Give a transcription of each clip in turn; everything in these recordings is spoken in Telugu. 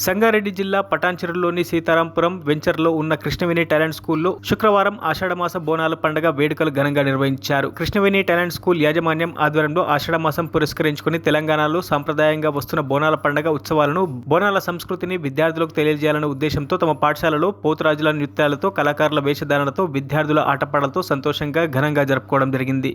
సంగారెడ్డి జిల్లా పటాన్చెరులోని సీతారాంపురం వెంచర్లో ఉన్న కృష్ణవేణి టాలెంట్ స్కూల్లో శుక్రవారం ఆషాఢమాస బోనాల పండుగ వేడుకలు ఘనంగా నిర్వహించారు. కృష్ణవేణి టాలెంట్ స్కూల్ యాజమాన్యం ఆధ్వర్యంలో ఆషాఢమాసం పురస్కరించుకుని తెలంగాణలో సాంప్రదాయంగా వస్తున్న బోనాల పండుగ ఉత్సవాలను, బోనాల సంస్కృతిని విద్యార్థులకు తెలియజేయాలనే ఉద్దేశంతో తమ పాఠశాలలో పోతురాజుల నృత్యాలతో, కళాకారుల వేషధారణతో, విద్యార్థుల ఆటపాటలతో సంతోషంగా ఘనంగా జరుపుకోవడం జరిగింది.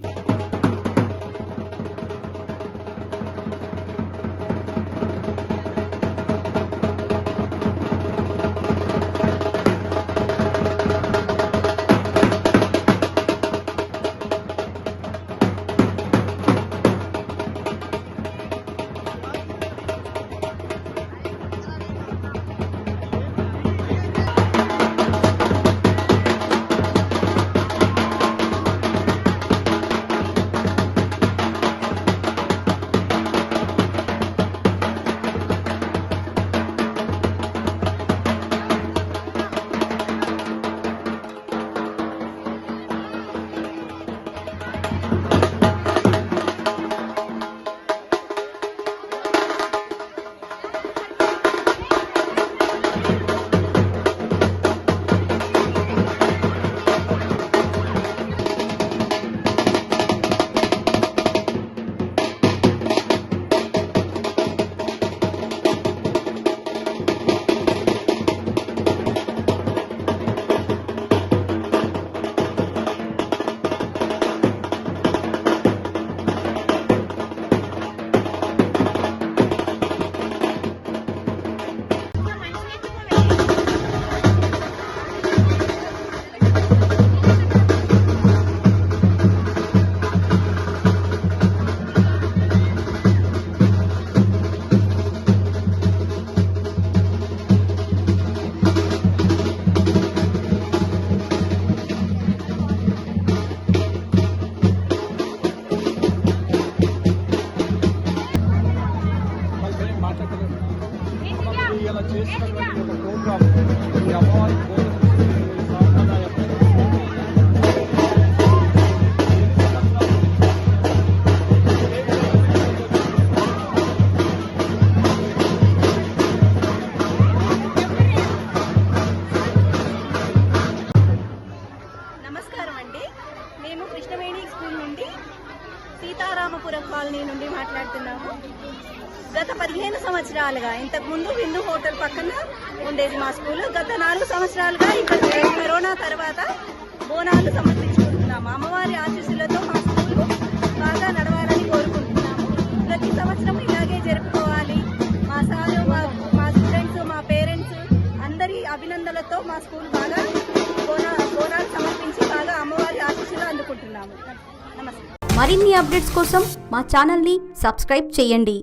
ఇలా చేసినటువంటి ఒక ప్రోగ్రామ్ ఈ అమ్మవారి సాంప్రదాయ నమస్కారం అండి. మేము కృష్ణవేణి స్కూల్ నుండి సీతారామపురం కాలనీ నుండి మాట్లాడుతున్నాము. గత 15 సంవత్సరాలుగా, ఇంతకుముందు విందు హోటల్ పక్కన ఉండేది మా స్కూలు. గత 4 సంవత్సరాలుగా ఇక్కడ కరోనా తర్వాత బోనాలు సమర్పించుకుంటున్నాము. అమ్మవారి ఆశీస్సులతో మా స్కూలు బాగా నడవాలని కోరుకుంటున్నాము. ప్రతి సంవత్సరం ఇలాగే జరుపుకోవాలి. మా సారు, మా స్టూడెంట్స్, మా పేరెంట్స్ అందరి అభినందనలతో మా స్కూల్ బాగా బోనాలు సమర్పించి బాగా అమ్మవారి ఆశీస్సులు అందుకుంటున్నాము. నమస్తే. మరిన్ని అప్డేట్స్ కోసం మా ఛానల్ని సబ్స్క్రైబ్ చేయండి.